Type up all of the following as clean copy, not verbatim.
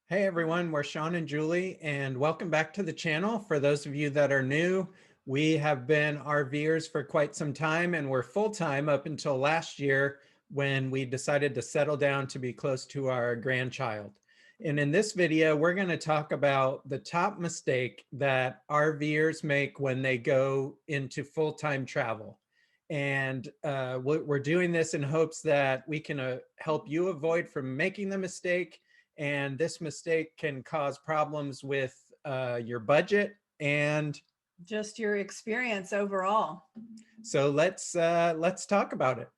Hey everyone, we're Sean and Julie, and welcome back to the channel. For those of you that are new, we have been RVers for quite some time, and we're full-time up until last year when we decided to settle down to be close to our grandchild. And in this video, we're going to talk about the top mistake that RVers make when they go into full-time travel. And we're doing this in hopes that we can help you avoid from making the mistake, and this mistake can cause problems with your budget and just your experience overall. so let's talk about it.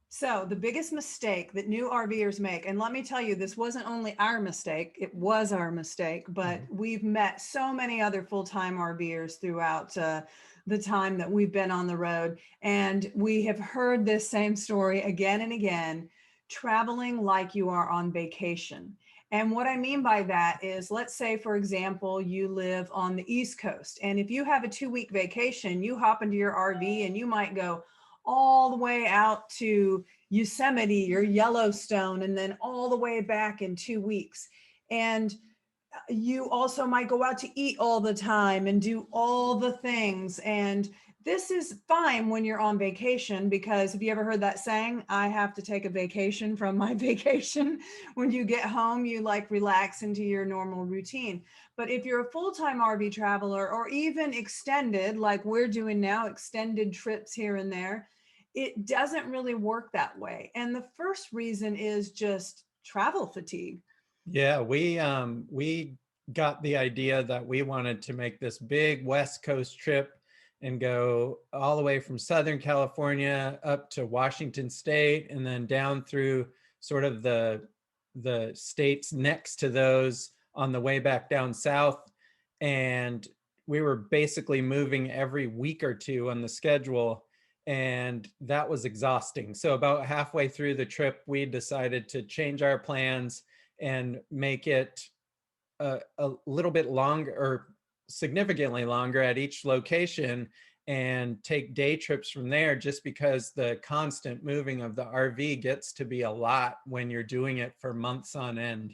So the biggest mistake that new RVers make, and let me tell you, this wasn't only our mistake, it was our mistake, but we've met so many other full-time RVers throughout the time that we've been on the road. And we have heard this same story again and again, traveling like you are on vacation. And what I mean by that is, let's say, for example, you live on the East Coast. And if you have a 2-week vacation, you hop into your RV and you might go all the way out to Yosemite or Yellowstone, and then all the way back in 2 weeks. And you also might go out to eat all the time and do all the things. And this is fine when you're on vacation, because have you ever heard that saying, I have to take a vacation from my vacation? When you get home, you like relax into your normal routine. But if you're a full-time RV traveler, or even extended, like we're doing now, extended trips here and there, it doesn't really work that way. And the first reason is just travel fatigue. Yeah, we got the idea that we wanted to make this big West Coast trip and go all the way from Southern California up to Washington State, and then down through sort of the states next to those on the way back down south. And we were basically moving every week or two on the schedule, and that was exhausting. So about halfway through the trip, we decided to change our plans and make it a little bit longer, or significantly longer at each location, and take day trips from there, just because the constant moving of the RV gets to be a lot when you're doing it for months on end.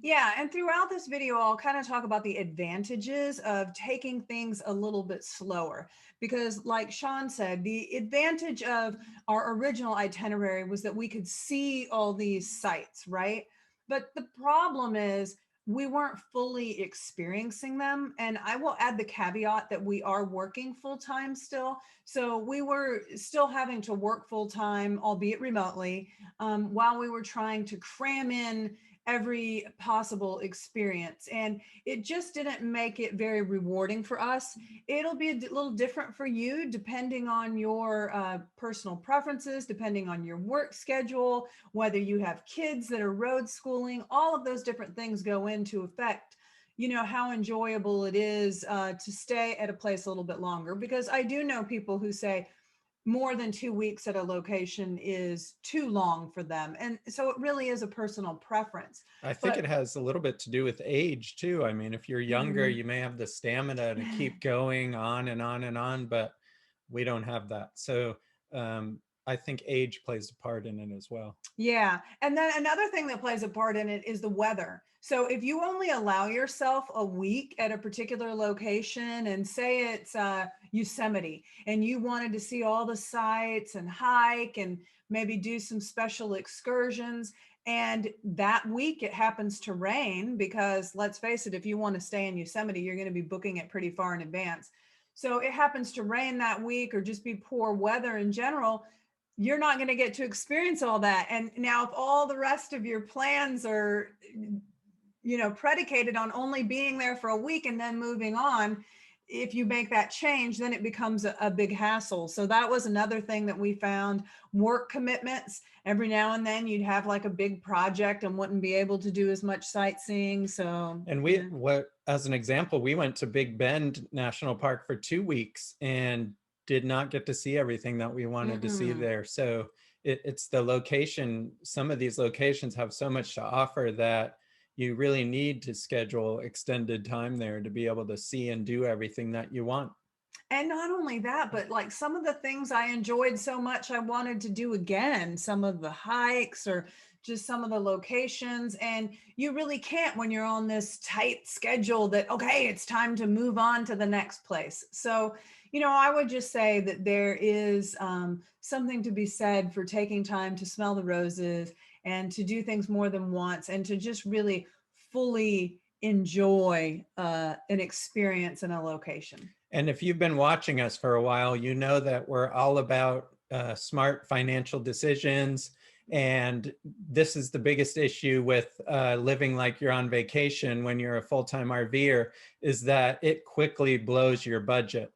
Yeah, and throughout this video, I'll kind of talk about the advantages of taking things a little bit slower. Because like Sean said, the advantage of our original itinerary was that we could see all these sites, right? But the problem is we weren't fully experiencing them. And I will add the caveat that we are working full time still. So we were still having to work full time, albeit remotely, while we were trying to cram in every possible experience. And it just didn't make it very rewarding for us. It'll be a little different for you depending on your personal preferences, depending on your work schedule, whether you have kids that are road schooling. All of those different things go into effect, you know, how enjoyable it is to stay at a place a little bit longer. Because I do know people who say more than 2 weeks at a location is too long for them. And so it really is a personal preference. I think it But has a little bit to do with age too. I mean, if you're younger, mm, you may have the stamina to keep going on and on and on, but we don't have that. So I think age plays a part in it as well. yeah. And then another thing that plays a part in it is the weather. So if you only allow yourself a week at a particular location, and say it's Yosemite, and you wanted to see all the sites and hike and maybe do some special excursions, and that week it happens to rain, because let's face it, if you want to stay in Yosemite, you're going to be booking it pretty far in advance. So it happens to rain that week, or just be poor weather in general, you're not going to get to experience all that. And now if all the rest of your plans are, you know, predicated on only being there for a week and then moving on, if you make that change, then it becomes a big hassle. So that was another thing that we found. Work commitments, every now and then you'd have like a big project and wouldn't be able to do as much sightseeing. So And yeah. as an example, we went to Big Bend National Park for 2 weeks and did not get to see everything that we wanted to see Mm-mm. there. So it's the location. Some of these locations have so much to offer that you really need to schedule extended time there to be able to see and do everything that you want. And not only that, but like some of the things I enjoyed so much, I wanted to do again, some of the hikes or just some of the locations. And you really can't when you're on this tight schedule that, okay, it's time to move on to the next place. So, I would just say that there is something to be said for taking time to smell the roses and to do things more than once and to just really fully enjoy an experience in a location. And if you've been watching us for a while, you know that we're all about smart financial decisions. And this is the biggest issue with living like you're on vacation when you're a full-time RVer, is that it quickly blows your budget.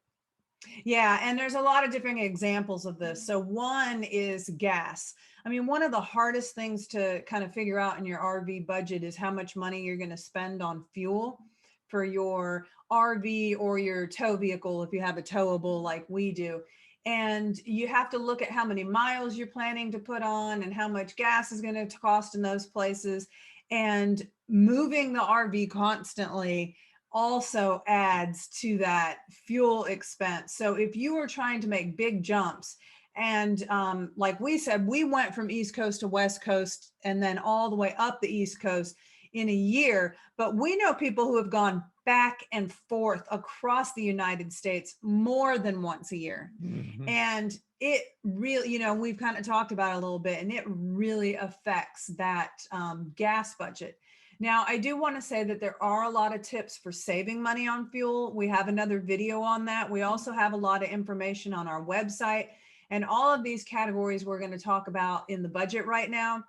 Yeah, and there's a lot of different examples of this. So one is gas. I mean, one of the hardest things to kind of figure out in your RV budget is how much money you're going to spend on fuel for your RV or your tow vehicle if you have a towable like we do. And you have to look at how many miles you're planning to put on and how much gas is going to cost in those places. And moving the RV constantly also adds to that fuel expense. So if you are trying to make big jumps, and like we said, we went from East Coast to West Coast and then all the way up the East Coast in a year, but we know people who have gone back and forth across the United States more than once a year. Mm-hmm. And it really, we've kind of talked about it a little bit, and it really affects that gas budget. Now, I do want to say that there are a lot of tips for saving money on fuel. We have another video on that. We also have a lot of information on our website, and all of these categories we're going to talk about in the budget right now.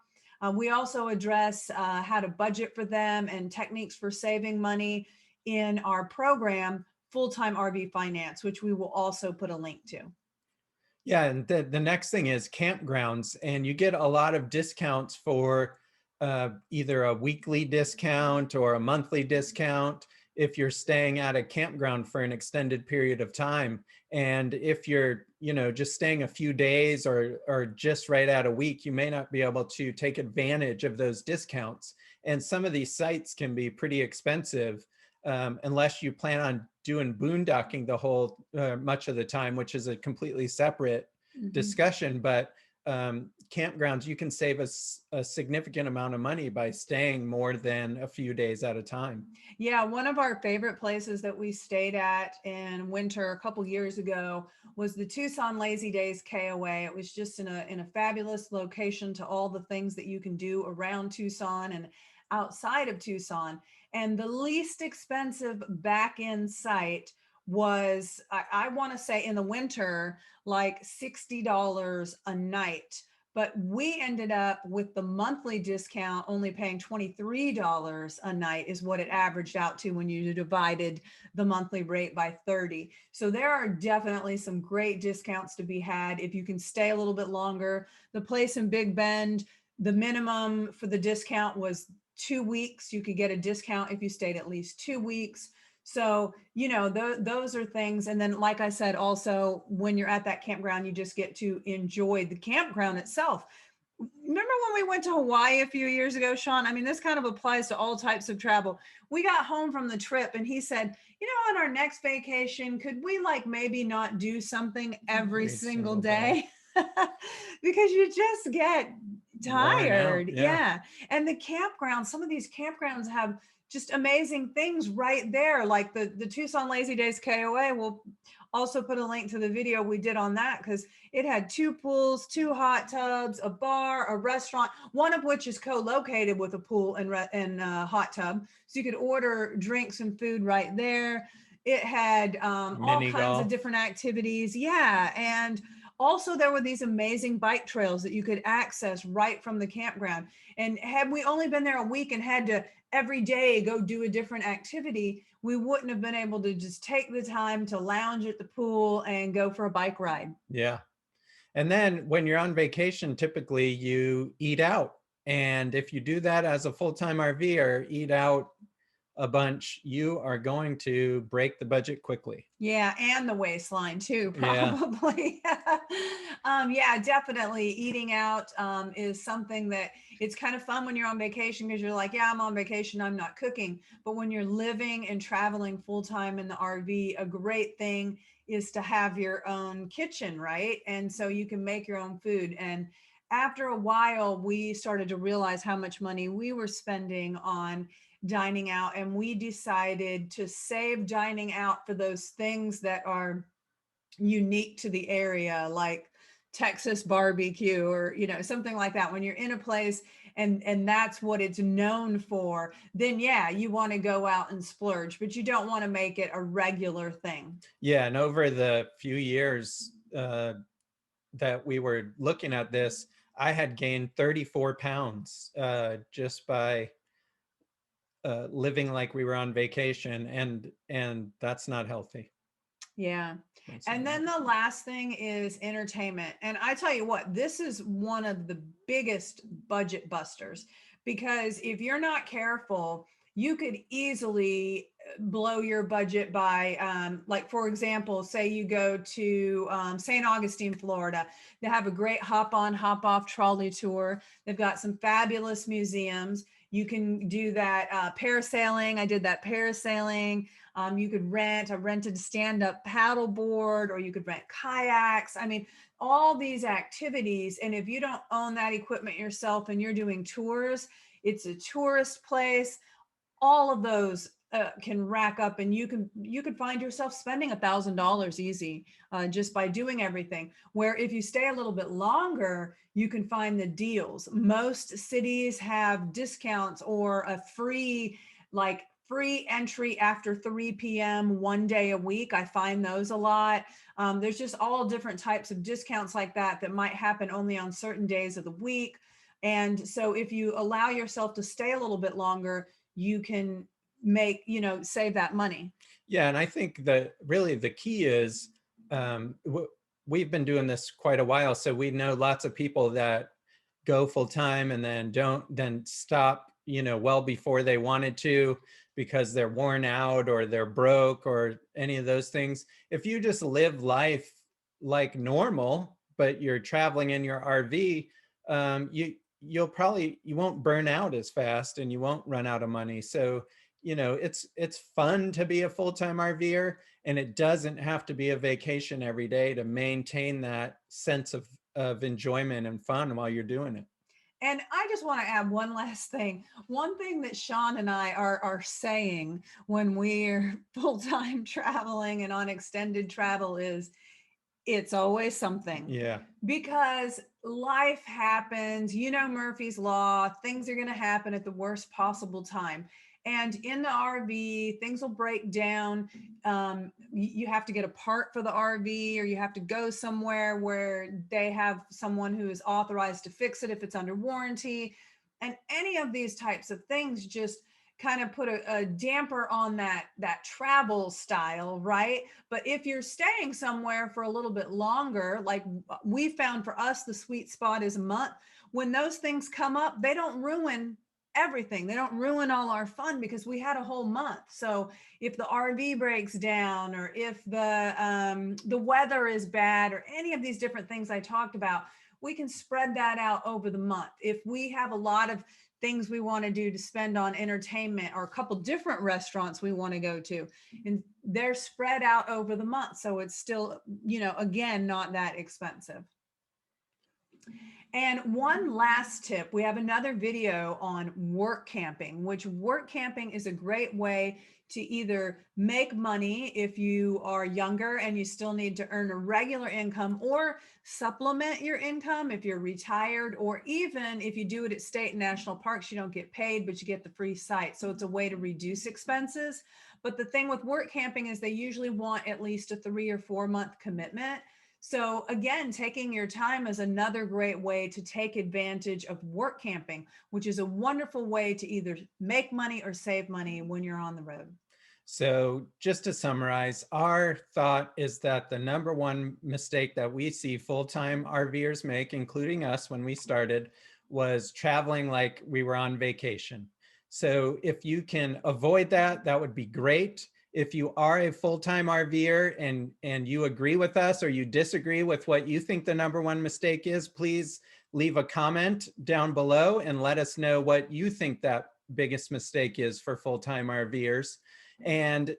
We also address how to budget for them and techniques for saving money in our program, Full-Time RV Finance, which we will also put a link to. Yeah, and the next thing is campgrounds, and you get a lot of discounts for either a weekly discount or a monthly discount if you're staying at a campground for an extended period of time. And if you're, just staying a few days or just right at a week, you may not be able to take advantage of those discounts. And some of these sites can be pretty expensive unless you plan on doing boondocking the whole much of the time, which is a completely separate discussion. But campgrounds, you can save a significant amount of money by staying more than a few days at a time. Yeah, one of our favorite places that we stayed at in winter a couple years ago was the Tucson Lazy Days KOA. It was just in a fabulous location to all the things that you can do around Tucson and outside of Tucson. And the least expensive back-end site was, I want to say in the winter, like $60 a night. But we ended up with the monthly discount only paying $23 a night is what it averaged out to when you divided the monthly rate by 30. So there are definitely some great discounts to be had if you can stay a little bit longer. The place in Big Bend, the minimum for the discount was 2 weeks. You could get a discount if you stayed at least 2 weeks. So, those are things. And then, like I said, also, when you're at that campground, you just get to enjoy the campground itself. Remember when we went to Hawaii a few years ago, Sean? I mean, this kind of applies to all types of travel. We got home from the trip and he said, on our next vacation, could we maybe not do something every single day? Because you just get tired. Yeah. And the campgrounds, some of these campgrounds have just amazing things right there. Like the Tucson Lazy Days KOA, we'll also put a link to the video we did on that because it had 2 pools, 2 hot tubs, a bar, a restaurant, one of which is co-located with a pool and hot tub. So you could order drinks and food right there. It had all kinds of different activities. Yeah. And also, there were these amazing bike trails that you could access right from the campground. And had we only been there a week and had to every day go do a different activity, we wouldn't have been able to just take the time to lounge at the pool and go for a bike ride. Yeah. And then when you're on vacation, typically you eat out. And if you do that as a full-time RVer, eat out a bunch, you are going to break the budget quickly. Yeah, and the waistline too, probably. Yeah, definitely. Eating out is something that it's kind of fun when you're on vacation because you're like, yeah, I'm on vacation, I'm not cooking. But when you're living and traveling full time in the RV, a great thing is to have your own kitchen, right? And so you can make your own food. And after a while, we started to realize how much money we were spending on dining out. And we decided to save dining out for those things that are unique to the area, like Texas barbecue or something like that. When you're in a place and that's what it's known for, then yeah, you want to go out and splurge, but you don't want to make it a regular thing. Yeah, and over the few years that we were looking at this, I had gained 34 pounds just by living like we were on vacation, and that's not healthy. Yeah. That's And not then healthy. the last thing is entertainment. And I tell you what, this is one of the biggest budget busters, because if you're not careful, you could easily blow your budget by, like, for example, say you go to St. Augustine, Florida. They have a great hop on, hop off trolley tour. They've got some fabulous museums. You can do that parasailing. I did that parasailing. You could I rented a stand-up paddleboard, or you could rent kayaks. I mean, all these activities. And if you don't own that equipment yourself and you're doing tours, it's a tourist place. All of those can rack up, and you could find yourself spending $1,000 easy just by doing everything. Where if you stay a little bit longer, you can find the deals. Most cities have discounts or a free entry after 3 p.m. one day a week. I find those a lot. There's just all different types of discounts like that that might happen only on certain days of the week. And so if you allow yourself to stay a little bit longer, you can save that money. Yeah, and I think that really the key is we've been doing this quite a while, so we know lots of people that go full time and then stop, well before they wanted to, because they're worn out or they're broke or any of those things. If you just live life like normal, but you're traveling in your RV, you won't burn out as fast and you won't run out of money. So it's fun to be a full-time RVer, and it doesn't have to be a vacation every day to maintain that sense of enjoyment and fun while you're doing it. And I just want to add one last thing. One thing that Sean and I are saying when we're full-time traveling and on extended travel is, it's always something. Yeah. Because life happens, Murphy's Law, things are going to happen at the worst possible time. And in the RV, things will break down. You have to get a part for the RV, or you have to go somewhere where they have someone who is authorized to fix it if it's under warranty. And any of these types of things just kind of put a damper on that travel style, right? But if you're staying somewhere for a little bit longer, like we found for us, the sweet spot is a month. When those things come up, they don't ruin everything. They don't ruin all our fun, because we had a whole month. So if the RV breaks down, or if the weather is bad, or any of these different things I talked about, we can spread that out over the month. If we have a lot of things we want to do to spend on entertainment, or a couple different restaurants we want to go to, and they're spread out over the month, so it's still, again, not that expensive. And one last tip, we have another video on work camping, which work camping is a great way to either make money if you are younger and you still need to earn a regular income, or supplement your income if you're retired, or even if you do it at state and national parks, you don't get paid, but you get the free site. So it's a way to reduce expenses. But the thing with work camping is they usually want at least a 3 or 4 month commitment. So again, taking your time is another great way to take advantage of work camping, which is a wonderful way to either make money or save money when you're on the road. So just to summarize, our thought is that the number one mistake that we see full-time RVers make, including us when we started, was traveling like we were on vacation. So if you can avoid that, that would be great. If you are a full-time RVer and you agree with us, or you disagree with what you think the number one mistake is, please leave a comment down below and let us know what you think that biggest mistake is for full-time RVers. And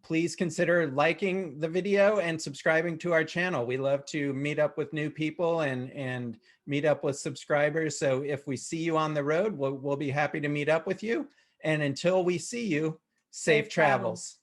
please consider liking the video and subscribing to our channel. We love to meet up with new people and meet up with subscribers. So if we see you on the road, we'll be happy to meet up with you. And until we see you, safe travels.